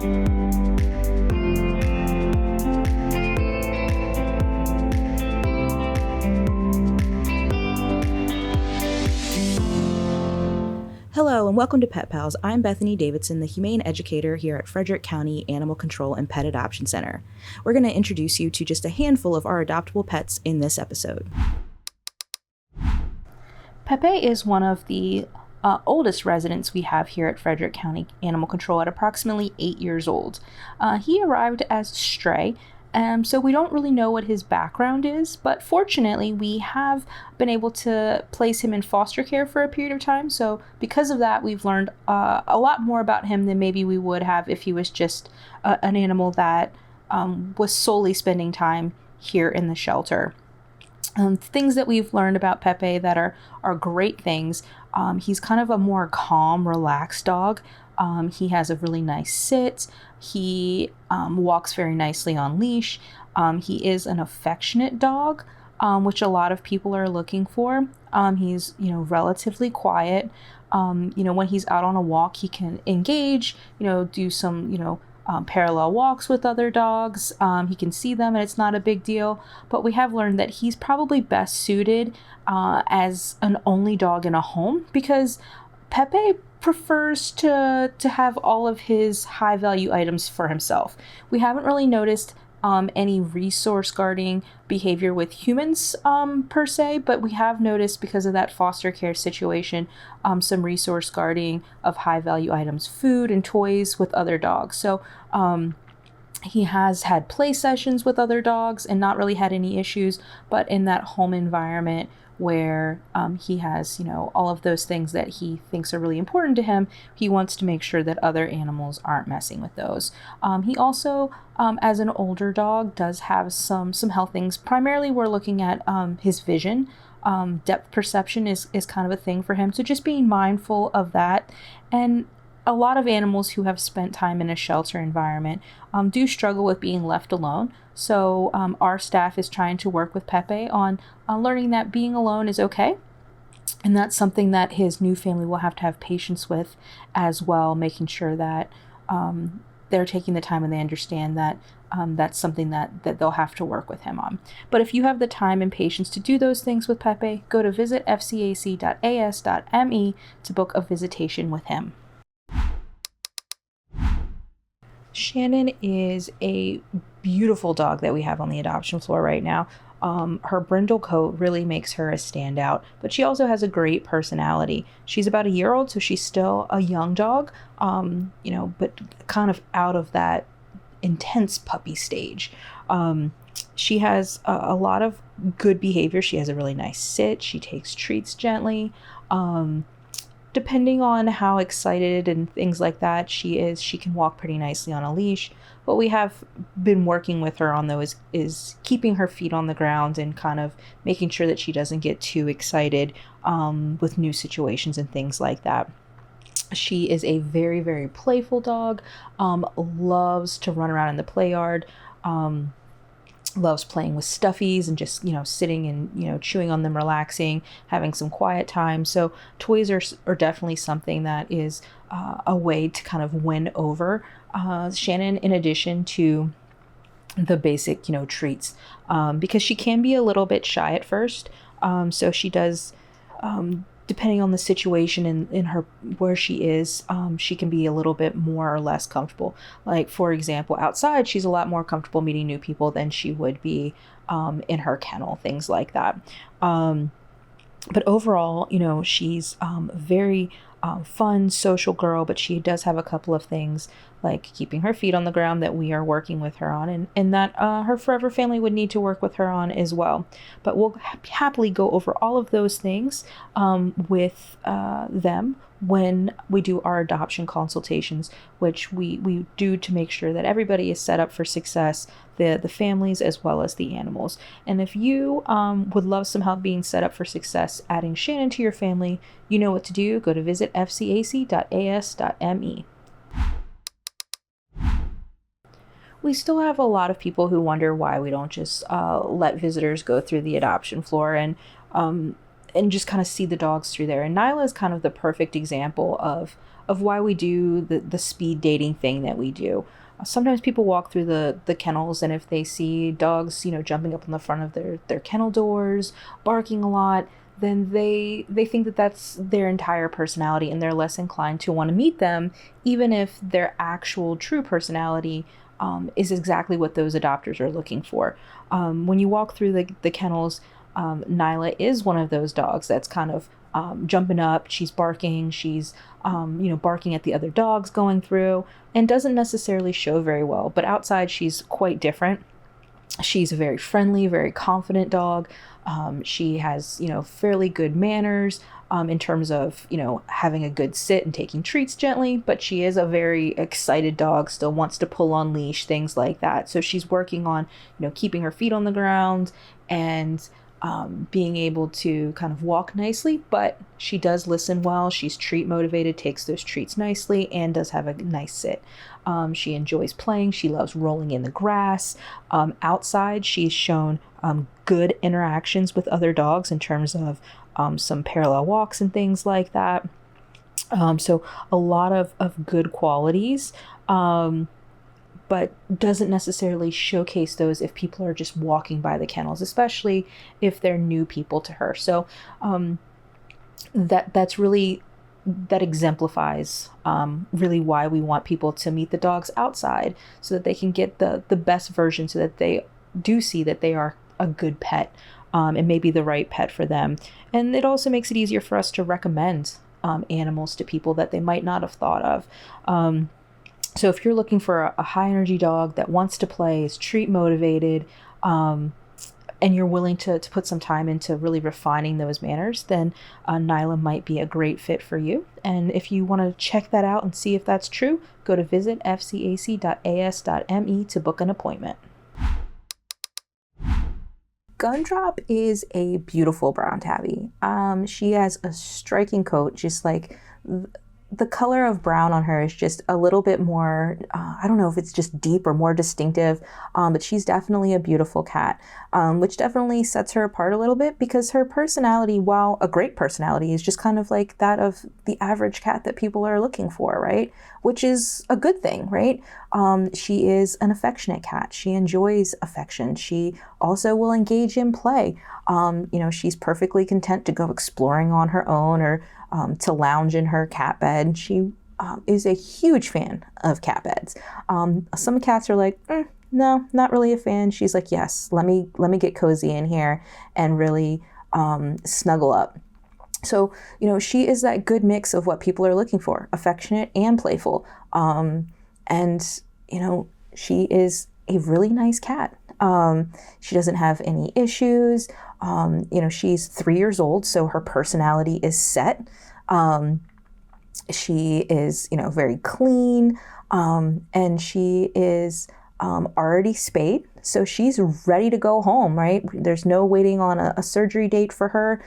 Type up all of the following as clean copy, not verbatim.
Hello and welcome to Pet Pals. I'm Bethany Davidson, the Humane Educator here at Frederick County Animal Control and Pet Adoption Center. We're going to introduce you to just a handful of our adoptable pets in this episode. Pepe is one of the oldest residents we have here at Frederick County Animal Control at approximately 8 years old. He arrived as a stray, so we don't really know what his background is, but fortunately we have been able to place him in foster care for a period of time. So because of that, we've learned a lot more about him than maybe we would have if he was just an animal that was solely spending time here in the shelter. Things that we've learned about Pepe that are great things. He's kind of a more calm, relaxed dog. He has a really nice sit. He walks very nicely on leash. He is an affectionate dog, which a lot of people are looking for. He's, relatively quiet. When he's out on a walk, he can engage, do some, parallel walks with other dogs. He can see them and it's not a big deal. But we have learned that he's probably best suited as an only dog in a home because Pepe prefers to have all of his high value items for himself. We haven't really noticed any resource guarding behavior with humans per se, but we have noticed because of that foster care situation some resource guarding of high value items, food and toys with other dogs. So he has had play sessions with other dogs and not really had any issues, but in that home environment where he has, all of those things that he thinks are really important to him, he wants to make sure that other animals aren't messing with those. He also, as an older dog, does have some health things. Primarily, we're looking at his vision. Depth perception is kind of a thing for him. So just being mindful of that. And a lot of animals who have spent time in a shelter environment do struggle with being left alone. So our staff is trying to work with Pepe on learning that being alone is okay. And that's something that his new family will have to have patience with as well, making sure that they're taking the time and they understand that that's something that they'll have to work with him on. But if you have the time and patience to do those things with Pepe, go to visit fcac.as.me to book a visitation with him. Shannon is a beautiful dog that we have on the adoption floor right now. Her brindle coat really makes her a standout, but she also has a great personality. She's about a year old, so she's still a young dog, but kind of out of that intense puppy stage. She has a lot of good behavior. She has a really nice sit. She takes treats gently. Depending on how excited and things like that she is, she can walk pretty nicely on a leash. What we have been working with her on, though, is keeping her feet on the ground and kind of making sure that she doesn't get too excited with new situations and things like that. She is a very, very playful dog, loves to run around in the play yard, loves playing with stuffies and just, sitting and, chewing on them, relaxing, having some quiet time. So toys are definitely something that is a way to kind of win over Shannon, in addition to the basic, treats, because she can be a little bit shy at first. So she does, depending on the situation in her where she is, she can be a little bit more or less comfortable. Like, for example, outside, she's a lot more comfortable meeting new people than she would be in her kennel, things like that. But overall, she's very fun, social girl, but she does have a couple of things like keeping her feet on the ground that we are working with her on, and that her forever family would need to work with her on as well. But we'll happily go over all of those things with them when we do our adoption consultations, which we do to make sure that everybody is set up for success, the families as well as the animals. And if you would love some help being set up for success, adding Shannon to your family, you know what to do. Go to visit fcac.as.me. We still have a lot of people who wonder why we don't just let visitors go through the adoption floor and just kind of see the dogs through there. And Nyla is kind of the perfect example of of why we do the speed dating thing that we do. Sometimes people walk through the kennels, and if they see dogs, jumping up on the front of their kennel doors, barking a lot, then they think that that's their entire personality, and they're less inclined to want to meet them, even if their actual true personality is exactly what those adopters are looking for. When you walk through the kennels, Nyla is one of those dogs that's kind of jumping up. She's barking. She's barking at the other dogs going through, and doesn't necessarily show very well. But outside, she's quite different. She's a very friendly, very confident dog. She has, fairly good manners in terms of, having a good sit and taking treats gently, but she is a very excited dog, still wants to pull on leash, things like that. So she's working on, keeping her feet on the ground and being able to kind of walk nicely, but she does listen well. She's treat motivated, takes those treats nicely, and does have a nice sit. She enjoys playing. She loves rolling in the grass. Outside, she's shown good interactions with other dogs in terms of some parallel walks and things like that. So a lot of good qualities. But doesn't necessarily showcase those if people are just walking by the kennels, especially if they're new people to her. So that exemplifies really why we want people to meet the dogs outside, so that they can get the best version, so that they do see that they are a good pet and maybe the right pet for them. And it also makes it easier for us to recommend animals to people that they might not have thought of. So if you're looking for a high energy dog that wants to play, is treat motivated, and you're willing to put some time into really refining those manners, then Nyla might be a great fit for you. And if you want to check that out and see if that's true, go to visit fcac.as.me to book an appointment. Gundrop is a beautiful brown tabby. She has a striking coat, just like the color of brown on her is just a little bit more, I don't know if it's just deep or more distinctive, but she's definitely a beautiful cat, which definitely sets her apart a little bit, because her personality, while a great personality, is just kind of like that of the average cat that people are looking for, right? Which is a good thing, right? She is an affectionate cat. She enjoys affection. She also will engage in play. She's perfectly content to go exploring on her own, or to lounge in her cat bed. She is a huge fan of cat beds. Some cats are like, no, not really a fan. She's like, yes, let me get cozy in here and really snuggle up. So, she is that good mix of what people are looking for, affectionate and playful. And she is a really nice cat. She doesn't have any issues. She's 3 years old, so her personality is set. She is, very clean, and she is already spayed, so she's ready to go home, right? There's no waiting on a surgery date for her.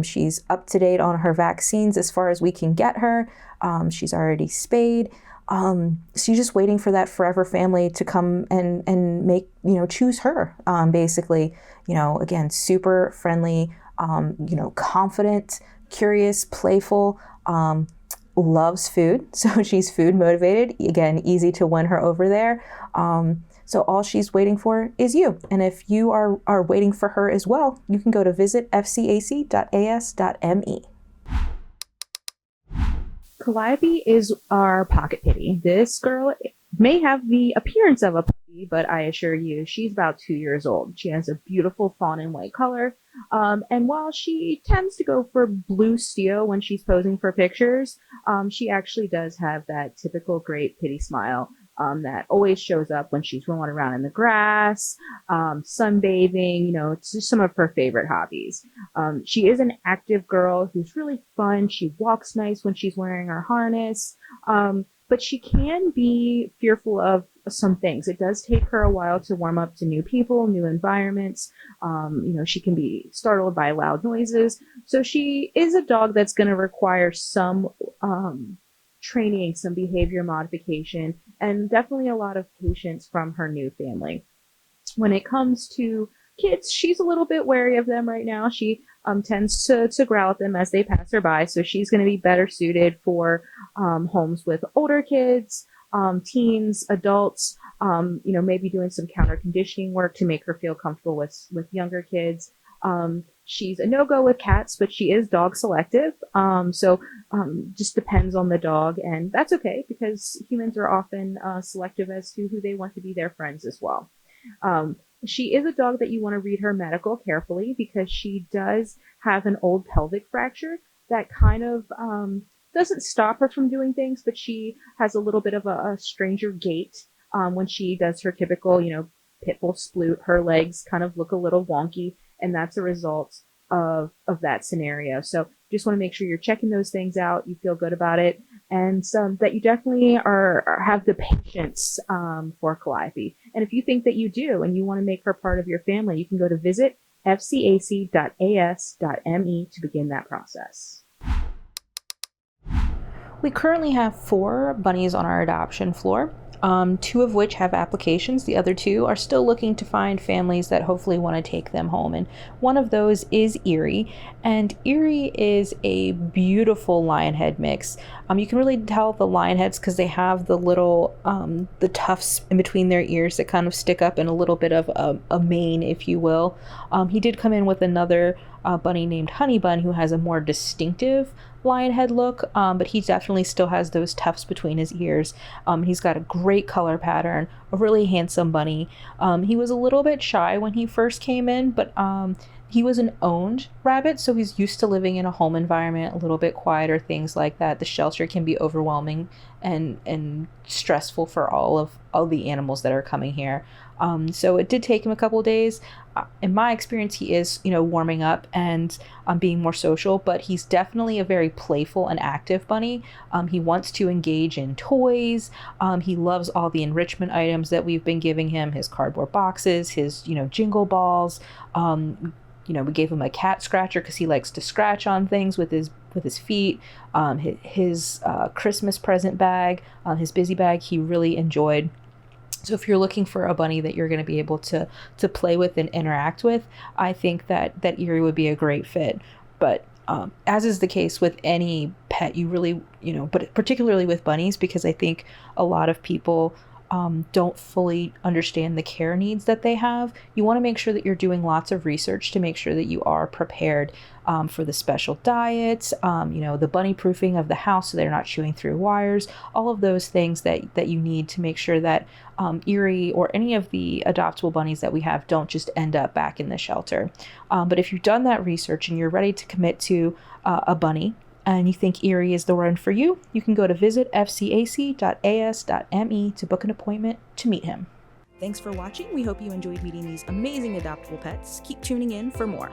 She's up to date on her vaccines as far as we can get her. She's already spayed. She's just waiting for that forever family to come and make, choose her, basically. Again, super friendly, confident, curious, playful, loves food. So she's food motivated. Again, easy to win her over there. So all she's waiting for is you. And if you are waiting for her as well, you can go to visit fcac.as.me. Calliope is our pocket kitty. This girl may have the appearance of a puppy, but I assure you, she's about 2 years old. She has a beautiful fawn and white color. And while she tends to go for blue steel when she's posing for pictures, she actually does have that typical great kitty smile that always shows up when she's rolling around in the grass, sunbathing. It's just some of her favorite hobbies. She is an active girl who's really fun. She walks nice when she's wearing her harness, but she can be fearful of some things. It does take her a while to warm up to new people, new environments. She can be startled by loud noises. So she is a dog that's going to require some training, some behavior modification, and definitely a lot of patience from her new family. When it comes to kids, she's a little bit wary of them right now. She tends to growl at them as they pass her by. So she's going to be better suited for homes with older kids, teens, adults, maybe doing some counter conditioning work to make her feel comfortable with younger kids. She's a no-go with cats, but she is dog selective. So just depends on the dog, and that's okay because humans are often selective as to who they want to be their friends as well. She is a dog that you want to read her medical carefully because she does have an old pelvic fracture that kind of doesn't stop her from doing things, but she has a little bit of a stranger gait when she does her typical, pit bull sploot. Her legs kind of look a little wonky, and that's a result of that scenario. So just want to make sure you're checking those things out, you feel good about it, and that you definitely have the patience for Calliope. And if you think that you do and you want to make her part of your family, you can go to visit fcac.as.me to begin that process. We currently have 4 bunnies on our adoption floor. 2 of which have applications. The other 2 are still looking to find families that hopefully want to take them home. And one of those is Erie. And Erie is a beautiful lionhead mix. You can really tell the lionheads because they have the little, the tufts in between their ears that kind of stick up and a little bit of a mane, if you will. He did come in with another bunny named Honey Bun who has a more distinctive lionhead look, but he definitely still has those tufts between his ears. He's got a great color pattern, a really handsome bunny. He was a little bit shy when he first came in, but he was an owned rabbit, so he's used to living in a home environment, a little bit quieter, things like that. The shelter can be overwhelming and stressful for all the animals that are coming here. So it did take him a couple of days. In my experience, he is, warming up and being more social, but he's definitely a very playful and active bunny. He wants to engage in toys. He loves all the enrichment items that we've been giving him, his cardboard boxes, his, jingle balls. We gave him a cat scratcher because he likes to scratch on things with his feet. His Christmas present bag, his busy bag, he really enjoyed. So if you're looking for a bunny that you're going to be able to play with and interact with, I think that Erie would be a great fit. But as is the case with any pet, you really, but particularly with bunnies, because I think a lot of people don't fully understand the care needs that they have. You want to make sure that you're doing lots of research to make sure that you are prepared for the special diets, the bunny proofing of the house so they're not chewing through wires, all of those things that you need to make sure that Erie or any of the adoptable bunnies that we have don't just end up back in the shelter. But if you've done that research and you're ready to commit to a bunny, and you think Erie is the one for you, you can go to visit fcac.as.me to book an appointment to meet him. Thanks for watching. We hope you enjoyed meeting these amazing adoptable pets. Keep tuning in for more.